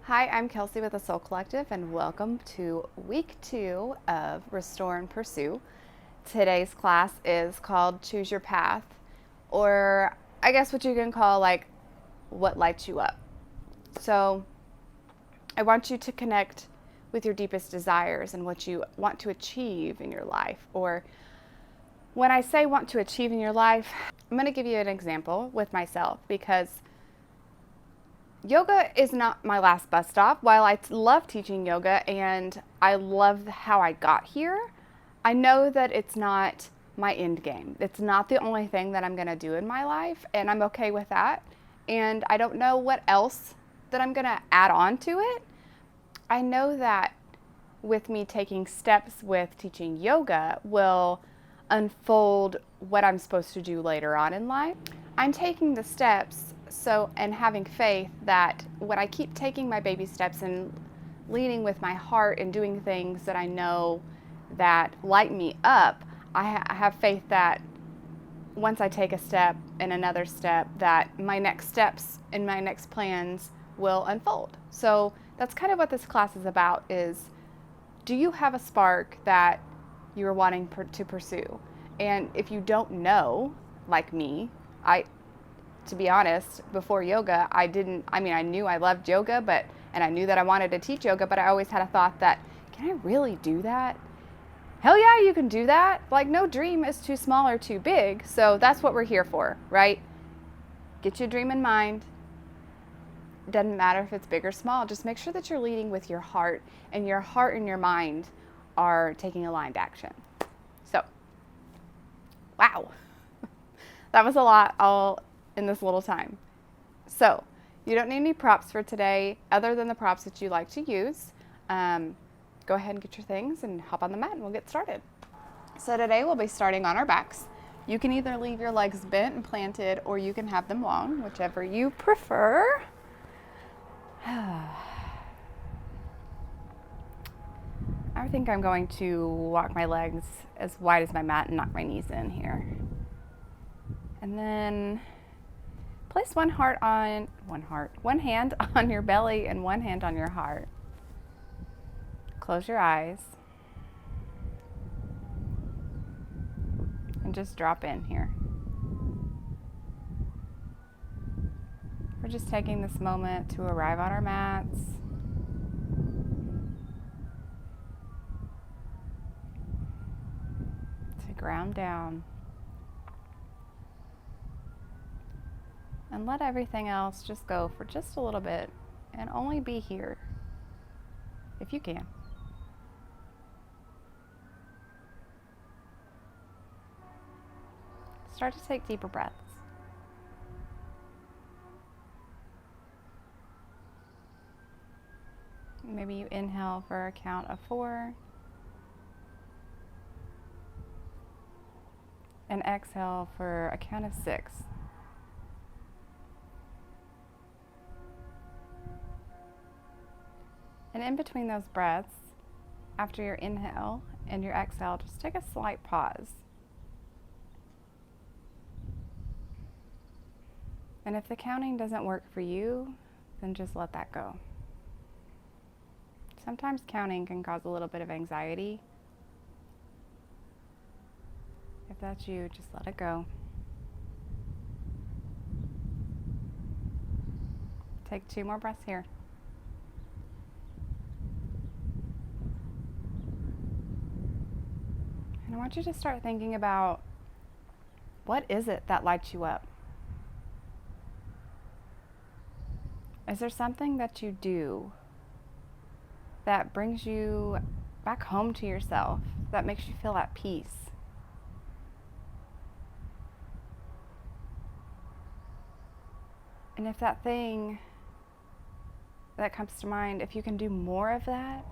Hi, I'm Kelsey with the Soul Collective, and welcome to week 2 of Restore and Pursue. Today's class is called Choose Your Path, or I guess what you can call like what lights you up. So I want you to connect with your deepest desires and what you want to achieve in your life. Or when I say want to achieve in your life, I'm going to give you an example with myself because yoga is not my last bus stop. While I love teaching yoga and I love how I got here, I know that it's not my end game. It's not the only thing that I'm going to do in my life, and I'm okay with that. And I don't know what else that I'm going to add on to it. I know that with me taking steps with teaching yoga will unfold what I'm supposed to do later on in life. I'm taking the steps and having faith that when I keep taking my baby steps and leading with my heart and doing things that I know that light me up, I have faith that once I take a step and another step, that my next steps and my next plans will unfold. So that's kind of what this class is about. Is do you have a spark that you're wanting to pursue? And if you don't know, like me, to be honest, before yoga, I knew I loved yoga, and I knew that I wanted to teach yoga, but I always had a thought that, can I really do that? Hell yeah, you can do that. Like, no dream is too small or too big. So that's what we're here for, right? Get your dream in mind. Doesn't matter if it's big or small. Just make sure that you're leading with your heart, and your heart and your mind are taking aligned action. So, wow. That was a lot all in this little time. So, you don't need any props for today other than the props that you like to use. Go ahead and get your things and hop on the mat and we'll get started. So today we'll be starting on our backs. You can either leave your legs bent and planted, or you can have them long, whichever you prefer. I think I'm going to walk my legs as wide as my mat and knock my knees in here. And then place one hand on your belly and one hand on your heart. Close your eyes. And just drop in here. We're just taking this moment to arrive on our mats. To ground down. And let everything else just go for just a little bit and only be here if you can. Start to take deeper breaths. Maybe you inhale for a count of 4 and exhale for a count of 6. And in between those breaths, after your inhale and your exhale, just take a slight pause. And if the counting doesn't work for you, then just let that go. Sometimes counting can cause a little bit of anxiety. If that's you, just let it go. Take 2 more breaths here. And I want you to start thinking about, what is it that lights you up? Is there something that you do that brings you back home to yourself, that makes you feel at peace? And if that thing that comes to mind, if you can do more of that,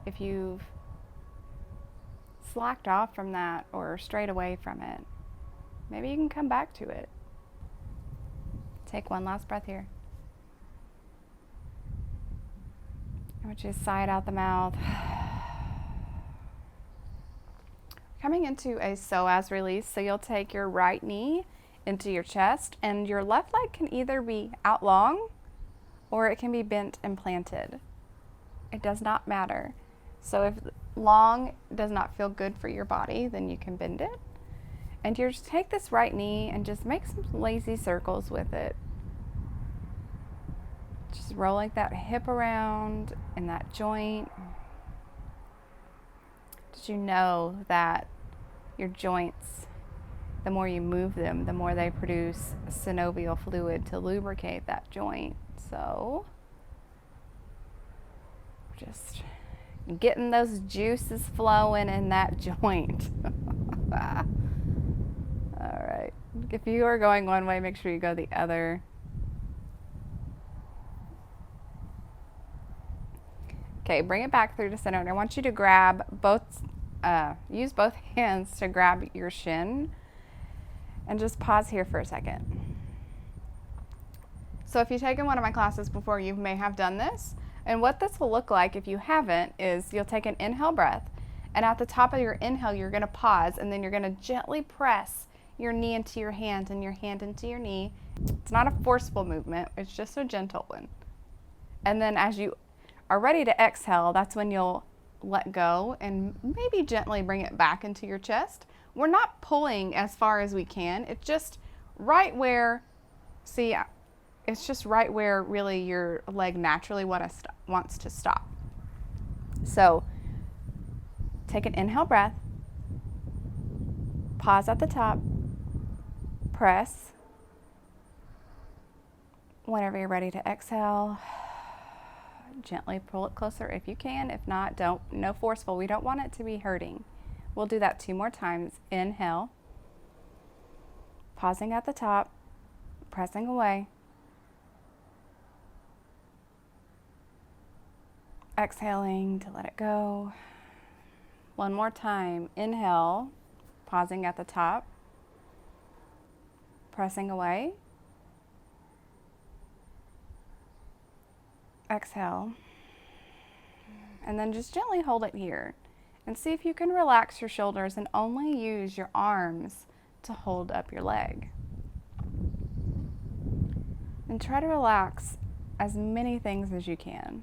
if you've slacked off from that or strayed away from it, maybe you can come back to it. Take one last breath here. I want you to sigh it out the mouth. Coming into a psoas release, so you'll take your right knee into your chest, and your left leg can either be out long or it can be bent and planted. It does not matter. So if long does not feel good for your body, then you can bend it. And you just take this right knee and just make some lazy circles with it. Just rolling that hip around in that joint. Did you know that your joints, the more you move them, the more they produce synovial fluid to lubricate that joint? So just getting those juices flowing in that joint. All right. If you are going one way, make sure you go the other. Okay, bring it back through to center. And I want you to grab use both hands to grab your shin. And just pause here for a second. So if you've taken one of my classes before, you may have done this. And what this will look like if you haven't is you'll take an inhale breath. And at the top of your inhale, you're going to pause. And then you're going to gently press your knee into your hand and your hand into your knee. It's not a forceful movement. It's just a gentle one. And then as you are ready to exhale, that's when you'll let go and maybe gently bring it back into your chest. We're not pulling as far as we can. It's just right where, see, it's just right where really your leg naturally wants to stop. So take an inhale breath, pause at the top, press. Whenever you're ready to exhale, gently pull it closer if you can. If not, no forceful. We don't want it to be hurting. We'll do that 2 more times. Inhale, pausing at the top, pressing away. Exhaling to let it go. 1 more time. Inhale, pausing at the top, pressing away. Exhale. And then just gently hold it here. And see if you can relax your shoulders and only use your arms to hold up your leg. And try to relax as many things as you can.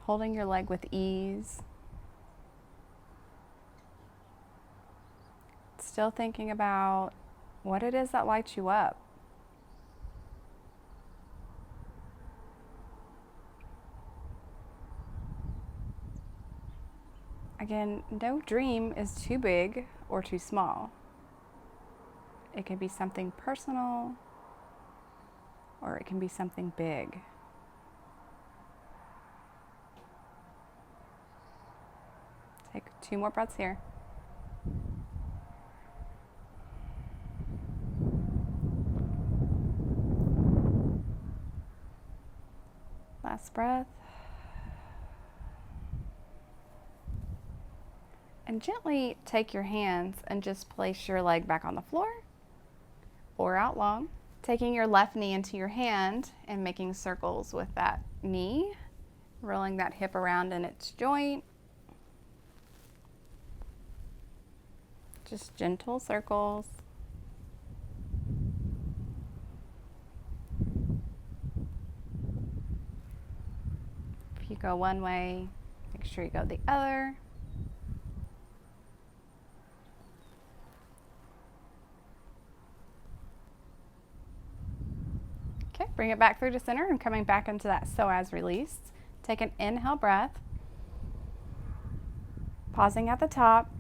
Holding your leg with ease. Still thinking about what it is that lights you up. Again, no dream is too big or too small. It can be something personal or it can be something big. Take 2 more breaths here. Last breath. And gently take your hands and just place your leg back on the floor or out long. Taking your left knee into your hand and making circles with that knee, rolling that hip around in its joint. Just gentle circles. If you go one way, make sure you go the other. Okay, bring it back through to center and coming back into that psoas release. Take an inhale breath. Pausing at the top,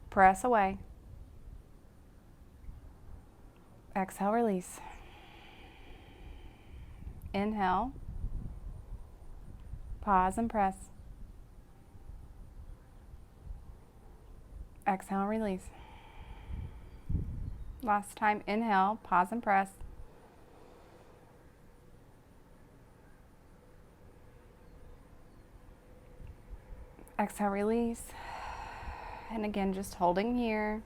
press away. Exhale, release. Inhale. Pause and press. Exhale, release. Last time, inhale, pause and press. Exhale, release. And again, just holding here,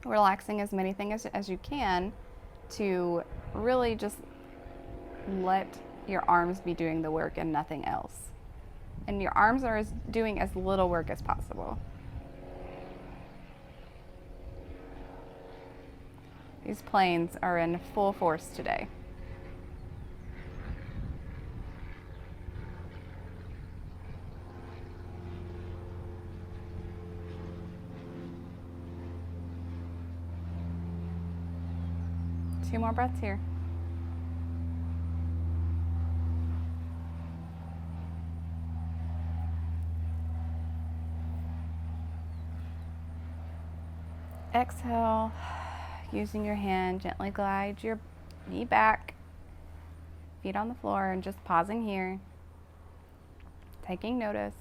relaxing as many things as you can to really just let your arms be doing the work and nothing else. And your arms are doing as little work as possible. These planes are in full force today. more breaths here. Exhale, using your hand, gently glide your knee back, feet on the floor, and just pausing here, taking notice.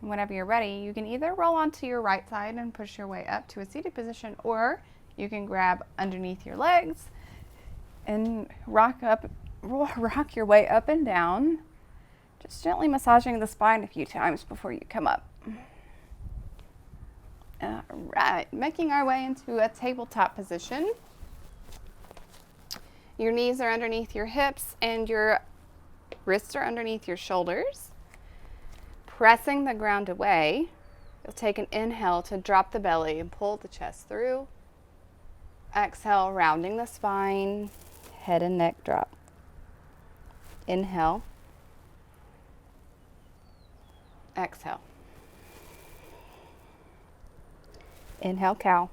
Whenever you're ready, you can either roll onto your right side and push your way up to a seated position, or you can grab underneath your legs and rock your way up and down, just gently massaging the spine a few times before you come up. All right, making our way into a tabletop position. Your knees are underneath your hips and your wrists are underneath your shoulders. Pressing the ground away, you'll take an inhale to drop the belly and pull the chest through. Exhale, rounding the spine, head and neck drop. Inhale. Exhale. Inhale, cow.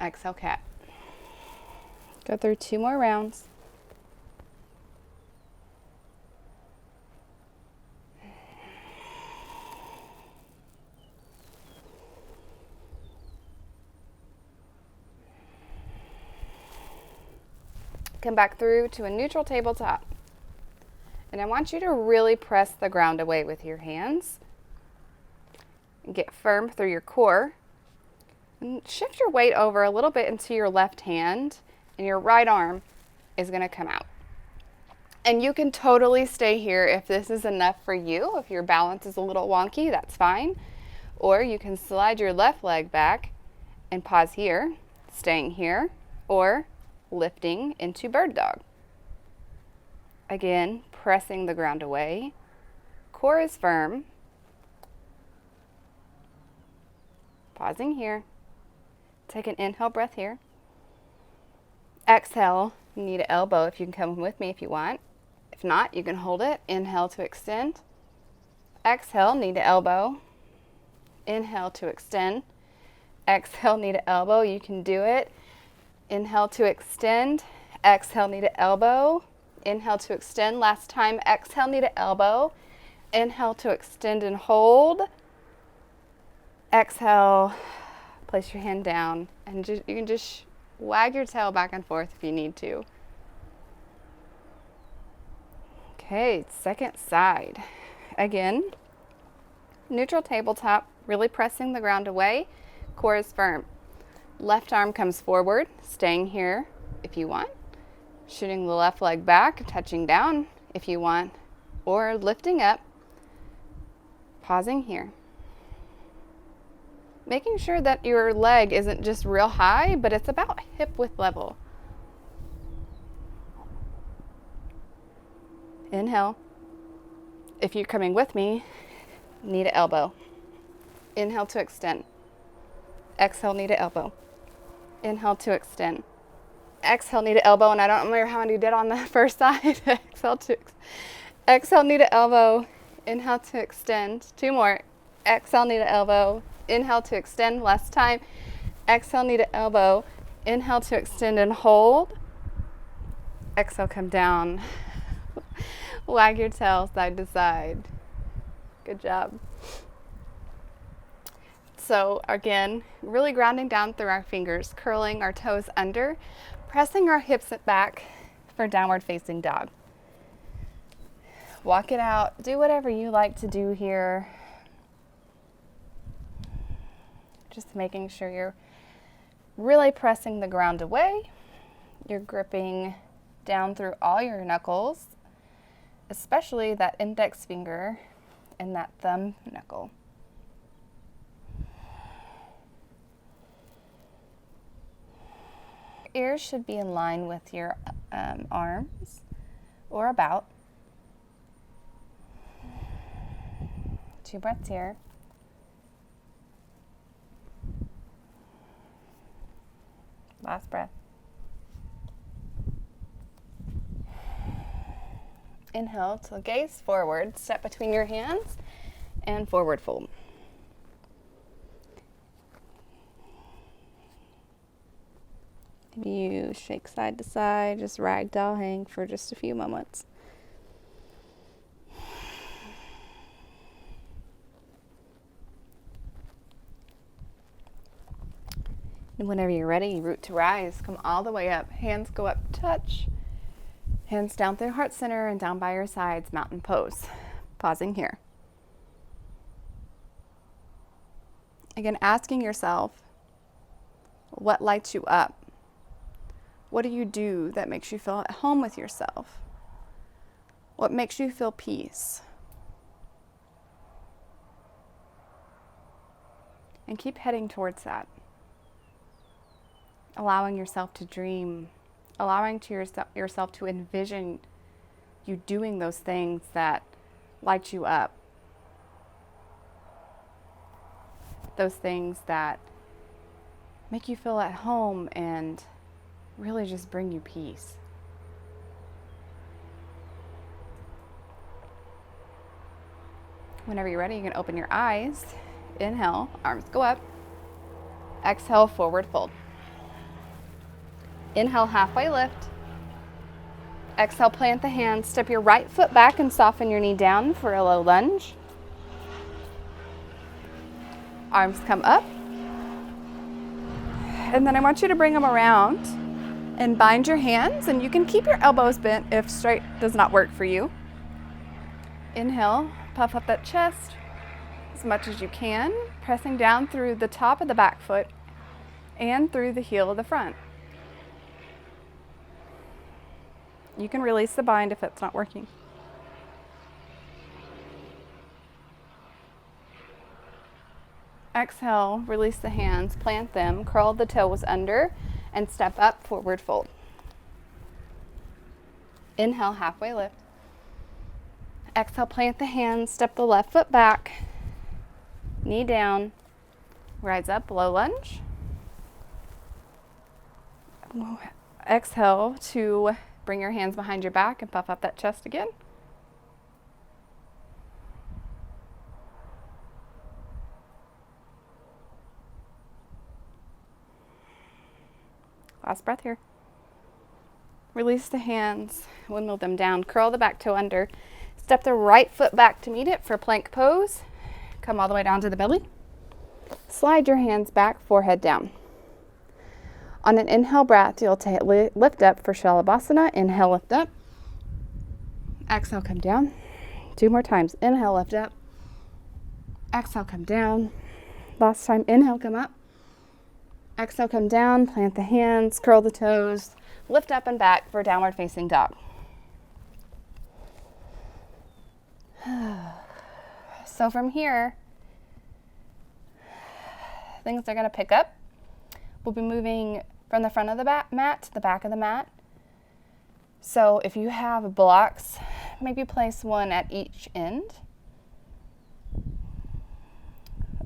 Exhale, cat. Go through 2 more rounds. Come back through to a neutral tabletop. And I want you to really press the ground away with your hands. And get firm through your core. And shift your weight over a little bit into your left hand, and your right arm is going to come out. And you can totally stay here if this is enough for you. If your balance is a little wonky, that's fine. Or you can slide your left leg back and pause here, staying here, or lifting into bird dog. Again, pressing the ground away. Core is firm. Pausing here. Take an inhale breath here. Exhale, you need an elbow if you can come with me if you want. If not, you can hold it. Inhale to extend. Exhale, knee to elbow. Inhale to extend. Exhale, knee to elbow. You can do it. Inhale to extend. Exhale, knee to elbow. Inhale to extend. Last time, exhale, knee to elbow. Inhale to extend and hold. Exhale, place your hand down, and you can just wag your tail back and forth if you need to. Okay, second side. Again, neutral tabletop, really pressing the ground away. Core is firm. Left arm comes forward, staying here if you want. Shooting the left leg back, touching down if you want, or lifting up, pausing here. Making sure that your leg isn't just real high, but it's about hip width level. Inhale. If you're coming with me, knee to elbow. Inhale to extend. Exhale, knee to elbow. Inhale to extend. Exhale, knee to elbow, and I don't remember how many you did on the first side. Exhale, knee to elbow. Inhale to extend. 2 more. Exhale, knee to elbow. Inhale to extend. Last time. Exhale, knee to elbow. Inhale to extend and hold. Exhale, come down. Wag your tail side to side. Good job. So again, really grounding down through our fingers, curling our toes under, pressing our hips back for downward facing dog. Walk it out. Do whatever you like to do here. Just making sure you're really pressing the ground away. You're gripping down through all your knuckles, especially that index finger and that thumb knuckle. Ears should be in line with your arms or about. 2 breaths here. Last breath. Inhale to gaze forward, step between your hands, and forward fold. Maybe you shake side to side, just ragdoll hang for just a few moments. And whenever you're ready, root to rise, come all the way up. Hands go up, touch. Hands down through heart center and down by your sides, mountain pose. Pausing here. Again, asking yourself, what lights you up? What do you do that makes you feel at home with yourself? What makes you feel peace? And keep heading towards that. Allowing yourself to dream, allowing to yourself to envision you doing those things that light you up. Those things that make you feel at home and really just bring you peace. Whenever you're ready, you can open your eyes. Inhale, arms go up. Exhale, forward fold. Inhale, halfway lift. Exhale, plant the hands. Step your right foot back and soften your knee down for a low lunge. Arms come up. And then I want you to bring them around and bind your hands. And you can keep your elbows bent if straight does not work for you. Inhale, puff up that chest as much as you can, pressing down through the top of the back foot and through the heel of the front. You can release the bind if it's not working. Exhale, release the hands, plant them, curl the toes under, and step up, forward fold. Inhale, halfway lift. Exhale, plant the hands, step the left foot back, knee down, rise up, low lunge. Exhale to bring your hands behind your back and puff up that chest again. Last breath here. Release the hands, windmill them down, curl the back toe under, step the right foot back to meet it for plank pose. Come all the way down to the belly. Slide your hands back, forehead down. On an inhale breath, you'll lift up for Shalabhasana. Inhale, lift up. Exhale, come down. 2 more times. Inhale, lift up. Exhale, come down. Last time, inhale, come up. Exhale, come down, plant the hands, curl the toes, lift up and back for downward facing dog. So from here, things are going to pick up. We'll be moving from the front of the mat to the back of the mat. So if you have blocks, maybe place one at each end.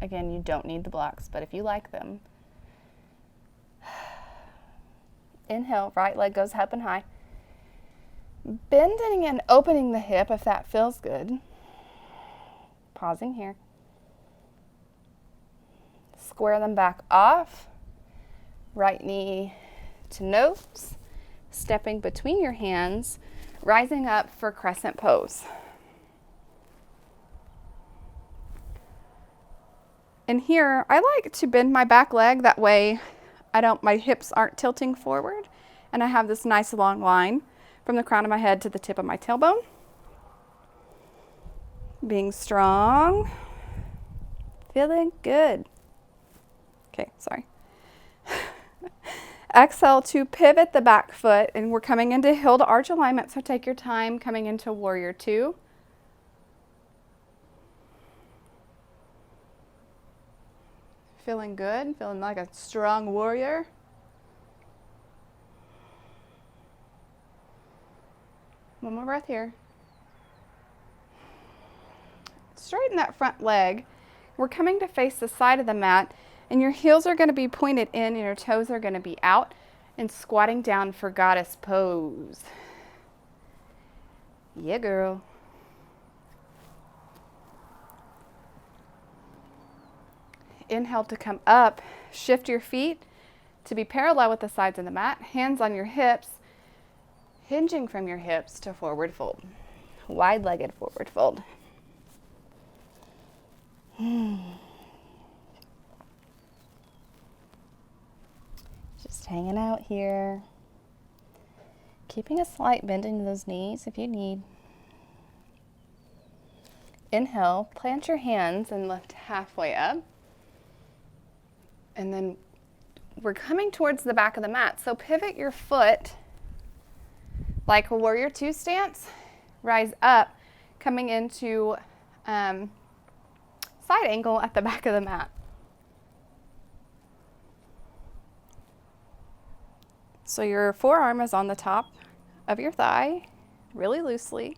Again, you don't need the blocks, but if you like them. Inhale, right leg goes up and high. Bending and opening the hip if that feels good. Pausing here. Square them back off. Right knee to nose. Stepping between your hands, rising up for crescent pose. And here, I like to bend my back leg, that way my hips aren't tilting forward, and I have this nice long line from the crown of my head to the tip of my tailbone. Being strong, feeling good. Okay, sorry. Exhale to pivot the back foot, and we're coming into heel to arch alignment, so take your time coming into warrior 2. Feeling good, feeling like a strong warrior. One more breath here. Straighten that front leg. We're coming to face the side of the mat, and your heels are going to be pointed in and your toes are going to be out, and squatting down for goddess pose. Yeah, girl. Inhale to come up. Shift your feet to be parallel with the sides of the mat. Hands on your hips, hinging from your hips to forward fold. Wide-legged forward fold. Just hanging out here. Keeping a slight bend in those knees if you need. Inhale, plant your hands and lift halfway up. And then we're coming towards the back of the mat. So pivot your foot like a warrior two stance. Rise up, coming into side angle at the back of the mat. So your forearm is on the top of your thigh, really loosely.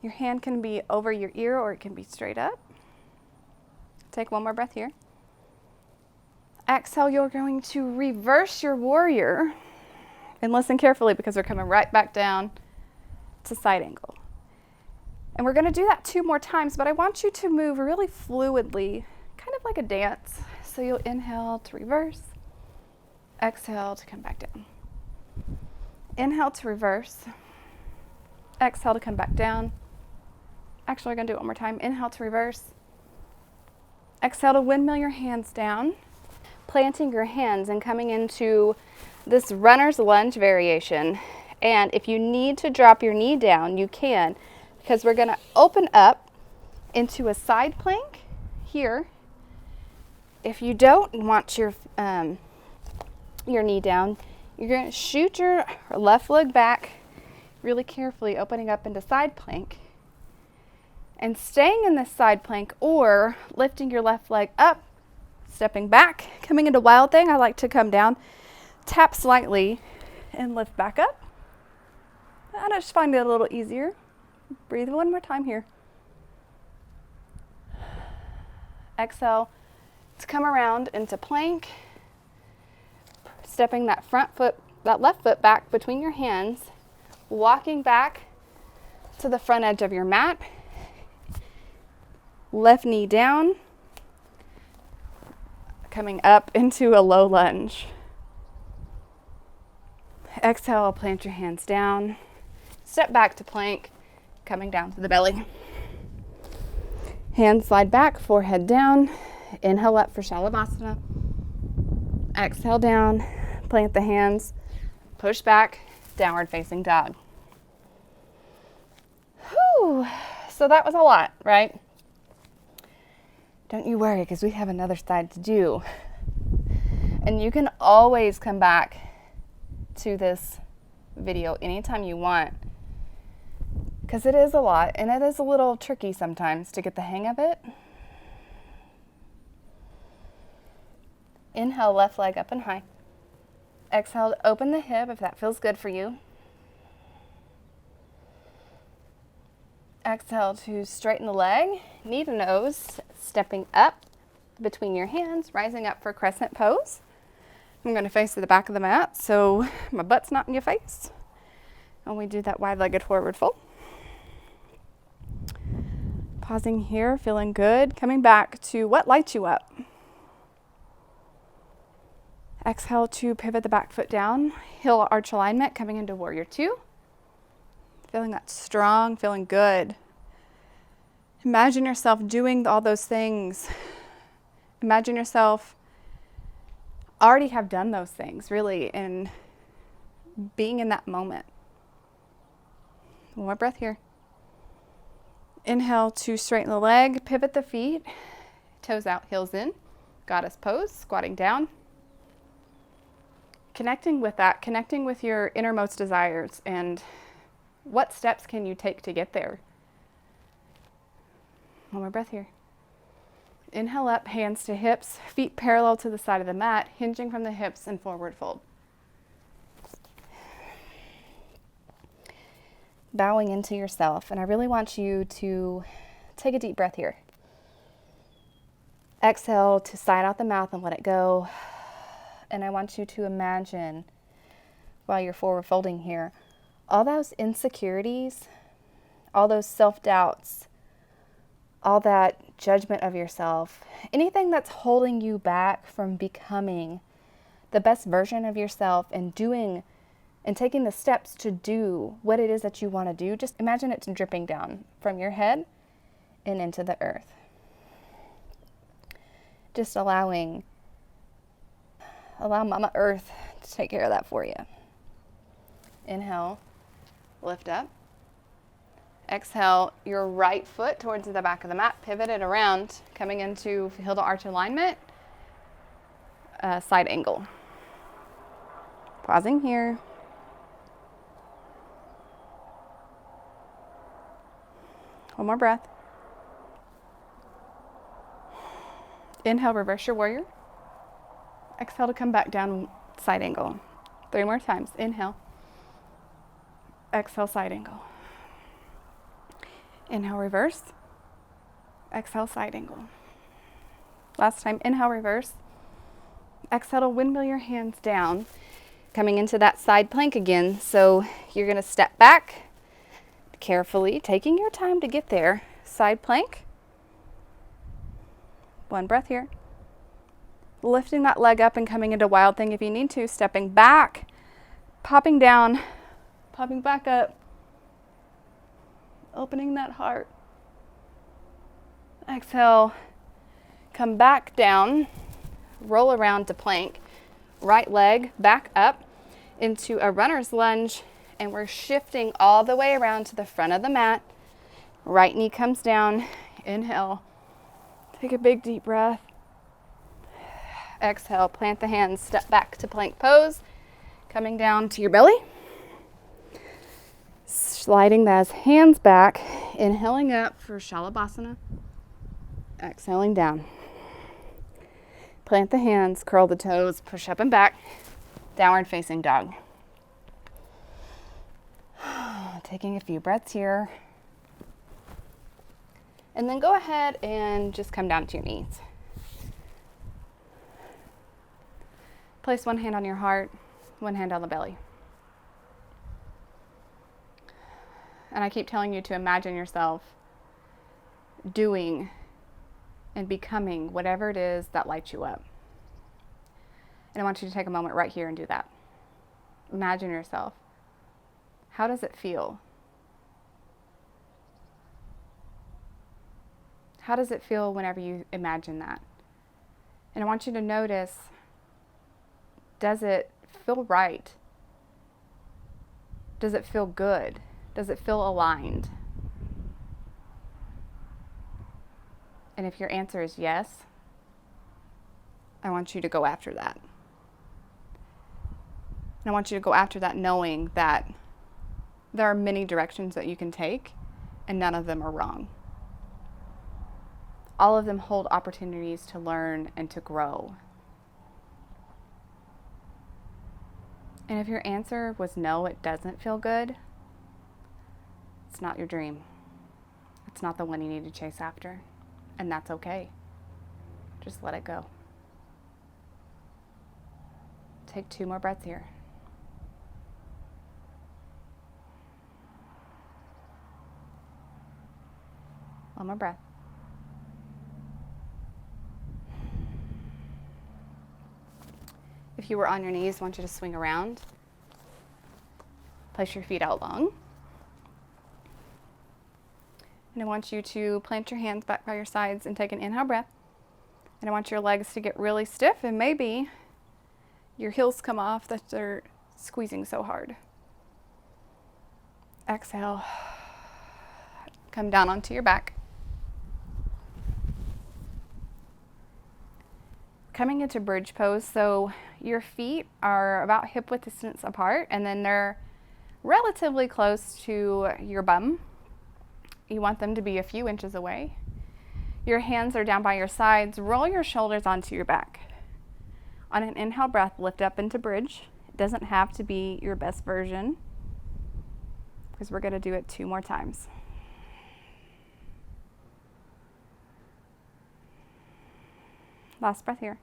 Your hand can be over your ear or it can be straight up. Take one more breath here. Exhale, you're going to reverse your warrior. And listen carefully because we're coming right back down to side angle. And we're going to do that 2 more times, but I want you to move really fluidly, kind of like a dance. So you'll inhale to reverse, exhale to come back down. Inhale to reverse, exhale to come back down. Actually, we're going to do it one more time. Inhale to reverse, exhale to windmill your hands down, planting your hands and coming into this runner's lunge variation. And if you need to drop your knee down, you can, because we're going to open up into a side plank here. If you don't want your knee down, you're going to shoot your left leg back really carefully, opening up into side plank and staying in this side plank, or lifting your left leg up, stepping back, coming into wild thing. I like to come down, tap slightly, and lift back up. I just find it a little easier. Breathe one more time here. Exhale to come around into plank, stepping that left foot back between your hands, walking back to the front edge of your mat, left knee down, coming up into a low lunge. Exhale, plant your hands down, step back to plank, coming down to the belly. Hands slide back, forehead down. Inhale up for Shalabhasana. Exhale down, plant the hands, push back, downward facing dog. Whew. So that was a lot, right? Don't you worry, because we have another side to do. And you can always come back to this video anytime you want, because it is a lot and it is a little tricky sometimes to get the hang of it. Inhale, left leg up and high. Exhale to open the hip if that feels good for you. Exhale to straighten the leg, knee to nose, stepping up between your hands, rising up for crescent pose. I'm going to face to the back of the mat so my butt's not in your face. And we do that wide-legged forward fold. Pausing here, feeling good. Coming back to what lights you up. Exhale to pivot the back foot down, heel arch alignment, coming into warrior two. Feeling that strong, feeling good. Imagine yourself doing all those things. Imagine yourself already have done those things, really, and being in that moment. One more breath here. Inhale to straighten the leg, pivot the feet, toes out, heels in, goddess pose, squatting down. Connecting with that, connecting with your innermost desires and what steps can you take to get there? One more breath here. Inhale up, hands to hips, feet parallel to the side of the mat, hinging from the hips and forward fold. Bowing into yourself, and I really want you to take a deep breath here. Exhale to sigh out the mouth and let it go. And I want you to imagine, while you're forward folding here, all those insecurities, all those self-doubts, all that judgment of yourself, anything that's holding you back from becoming the best version of yourself and doing and taking the steps to do what it is that you want to do. Just imagine it dripping down from your head and into the earth. Just allow Mama Earth to take care of that for you. Inhale, lift up. Exhale, your right foot towards the back of the mat, pivot it around, coming into heel to arch alignment, side angle. Pausing here. One more breath. Inhale, reverse your warrior. Exhale to come back down, side angle. 3 more times. Inhale. Exhale, side angle. Inhale, reverse. Exhale, side angle. Last time, inhale, reverse. Exhale to windmill your hands down, coming into that side plank again. So you're going to step back carefully, taking your time to get there. Side plank. 1 breath here. Lifting that leg up and coming into wild thing if you need to. Stepping back, popping down, popping back up. Opening that heart. Exhale, come back down, roll around to plank, right leg back up into a runner's lunge, and we're shifting all the way around to the front of the mat. Right knee comes down, inhale, take a big deep breath. Exhale, plant the hands, step back to plank pose, coming down to your belly. Sliding those hands back, inhaling up for Shalabhasana, exhaling down. Plant the hands, curl the toes, push up and back, downward facing dog. Taking a few breaths here. And then go ahead and just come down to your knees. Place one hand on your heart, one hand on the belly. And I keep telling you to imagine yourself doing and becoming whatever it is that lights you up. And I want you to take a moment right here and do that. Imagine yourself. How does it feel? How does it feel whenever you imagine that? And I want you to notice, does it feel right? Does it feel good? Does it feel aligned? And if your answer is yes, I want you to go after that. And I want you to go after that knowing that there are many directions that you can take and none of them are wrong. All of them hold opportunities to learn and to grow. And if your answer was no, it doesn't feel good, it's not your dream. It's not the one you need to chase after. And that's okay. Just let it go. Take 2 more breaths here. One more breath. If you were on your knees, I want you to swing around. Place your feet out long. And I want you to plant your hands back by your sides and take an inhale breath. And I want your legs to get really stiff and maybe your heels come off that they're squeezing so hard. Exhale. Come down onto your back. Coming into bridge pose, so your feet are about hip width distance apart and then they're relatively close to your bum. You want them to be a few inches away. Your hands are down by your sides. Roll your shoulders onto your back. On an inhale breath, lift up into bridge. It doesn't have to be your best version because we're going to do it 2 more times. Last breath here.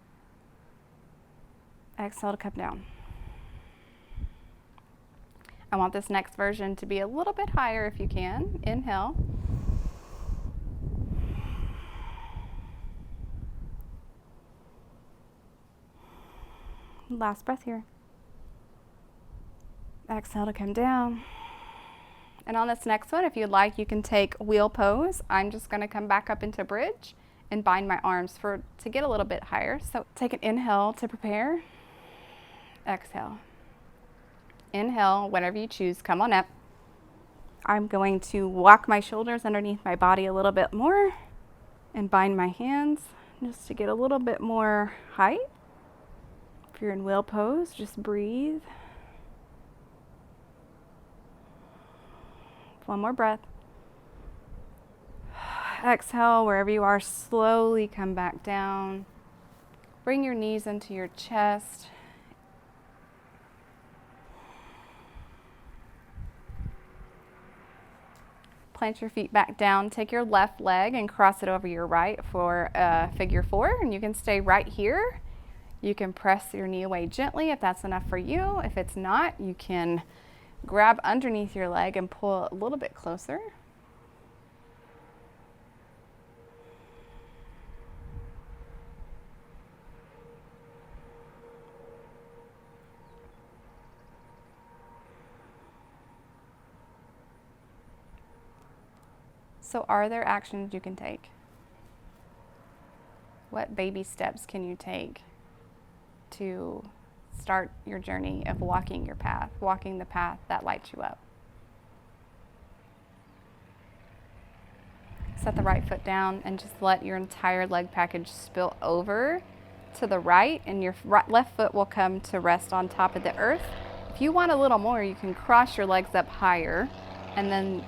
Exhale to come down. I want this next version to be a little bit higher if you can. Inhale. Last breath here. Exhale to come down. And on this next one, if you'd like, you can take wheel pose. I'm just going to come back up into bridge and bind my arms to get a little bit higher. So take an inhale to prepare. Exhale. Inhale, whatever you choose, come on up. I'm going to walk my shoulders underneath my body a little bit more and bind my hands just to get a little bit more height. If you're in wheel pose, just breathe. One more breath. Exhale, wherever you are, slowly come back down. Bring your knees into your chest. Plant your feet back down. Take your left leg and cross it over your right for figure 4. And you can stay right here. You can press your knee away gently if that's enough for you. If it's not, you can grab underneath your leg and pull a little bit closer. So are there actions you can take? What baby steps can you take to start your journey of walking your path, walking the path that lights you up? Set the right foot down and just let your entire leg package spill over to the right, and your left foot will come to rest on top of the earth. If you want a little more, you can cross your legs up higher and then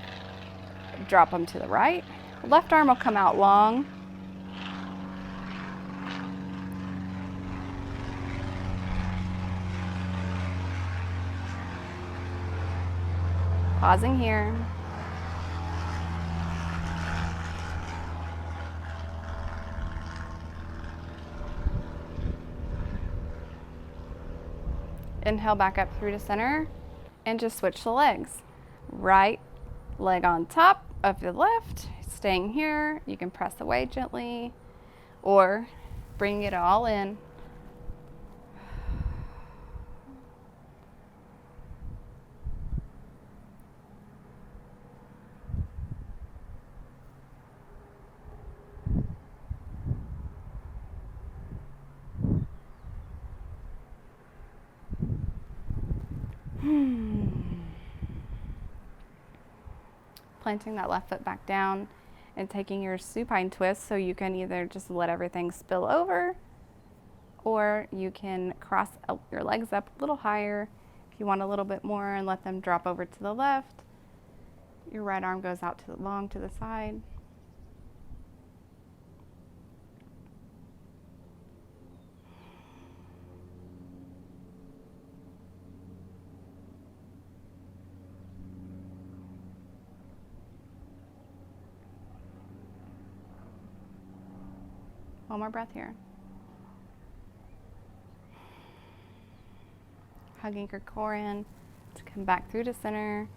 drop them to the right. Left arm will come out long. Pausing here. Inhale back up through to center and just switch the legs. Right leg on top of the left, staying here. You can press away gently or bring it all in. Planting that left foot back down and taking your supine twist, so you can either just let everything spill over or you can cross your legs up a little higher if you want a little bit more and let them drop over to the left. Your right arm goes out long to the side. One more breath here. Hugging your core in to come back through to center,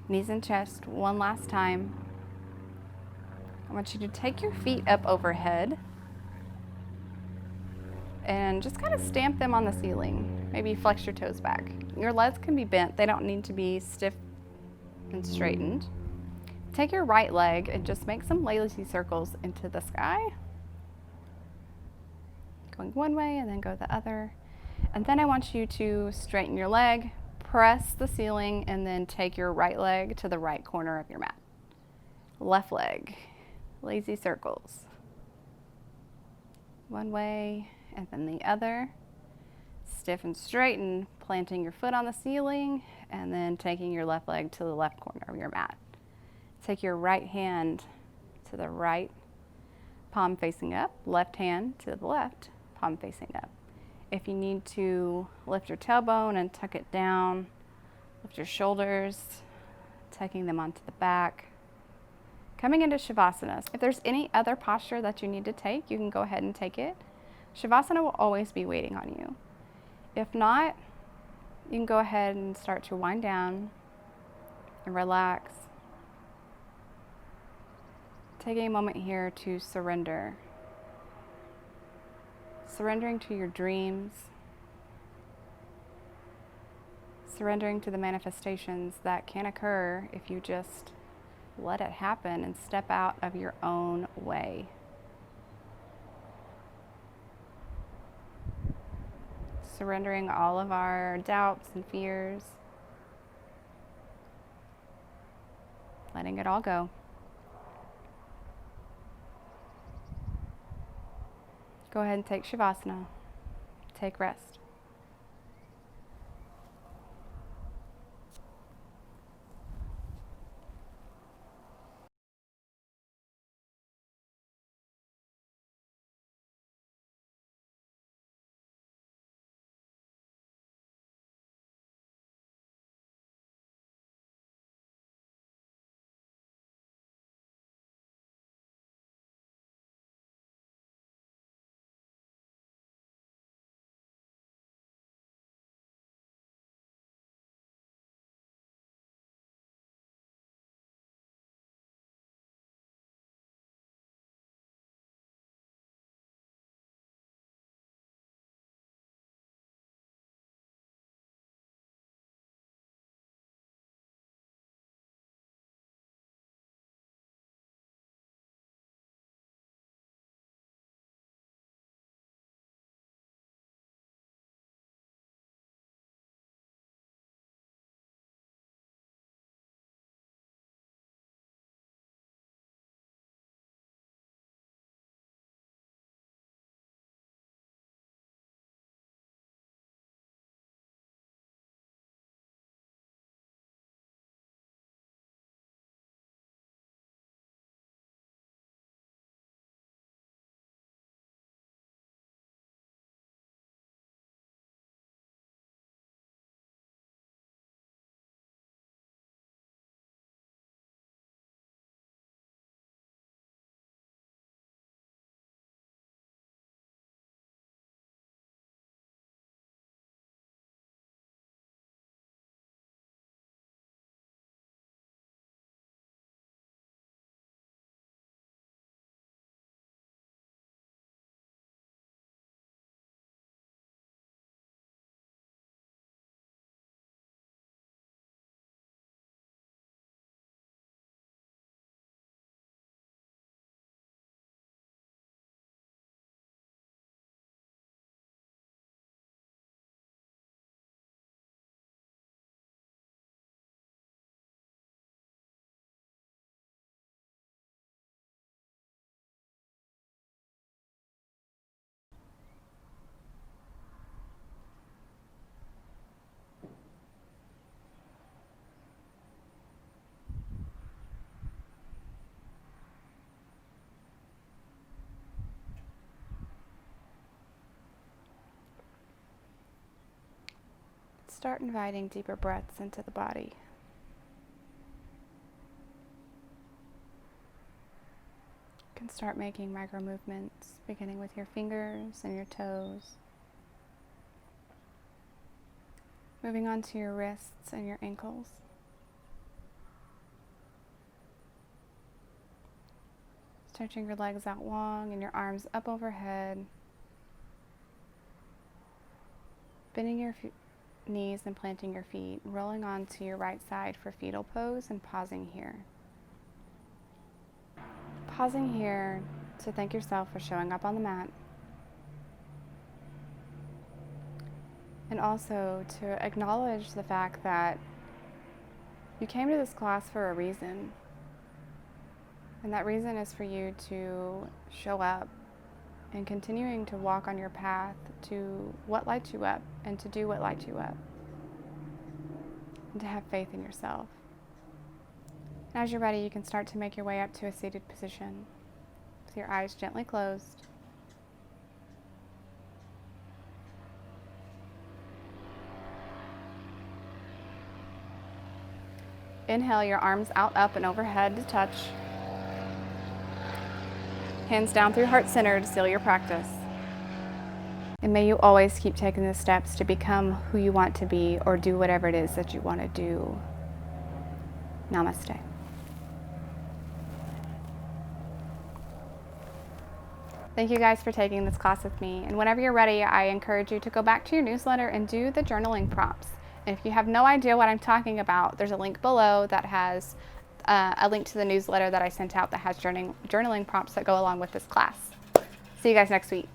knees and chest one last time. I want you to take your feet up overhead and just kind of stamp them on the ceiling. Maybe flex your toes back. Your legs can be bent. They don't need to be stiff and straightened. Take your right leg and just make some lazy circles into the sky. Going one way and then go the other. And then I want you to straighten your leg, press the ceiling, and then take your right leg to the right corner of your mat. Left leg, lazy circles. One way and then the other. Stiff and straighten, planting your foot on the ceiling and then taking your left leg to the left corner of your mat. Take your right hand to the right, palm facing up, left hand to the left, palm facing up. If you need to lift your tailbone and tuck it down, lift your shoulders, tucking them onto the back. Coming into Shavasana. If there's any other posture that you need to take, you can go ahead and take it. Shavasana will always be waiting on you. If not, you can go ahead and start to wind down and relax. Taking a moment here to surrender. Surrendering to your dreams, Surrendering to the manifestations that can occur if you just let it happen and step out of your own way. Surrendering all of our doubts and fears. Letting it all go. Go ahead and take Shavasana. Take rest. Start inviting deeper breaths into the body. You can start making micro movements, beginning with your fingers and your toes. Moving on to your wrists and your ankles. Stretching your legs out long and your arms up overhead. Bending your knees and planting your feet, rolling onto your right side for fetal pose and pausing here. Pausing here to thank yourself for showing up on the mat. And also to acknowledge the fact that you came to this class for a reason. And that reason is for you to show up and continuing to walk on your path to what lights you up and to do what lights you up. And to have faith in yourself. And as you're ready, you can start to make your way up to a seated position with your eyes gently closed. Inhale, your arms out, up, and overhead to touch. Hands down through heart center to seal your practice. And may you always keep taking the steps to become who you want to be or do whatever it is that you want to do. Namaste. Thank you guys for taking this class with me. And whenever you're ready, I encourage you to go back to your newsletter and do the journaling prompts. And if you have no idea what I'm talking about, there's a link below that has a link to the newsletter that I sent out that has journaling prompts that go along with this class. See you guys next week.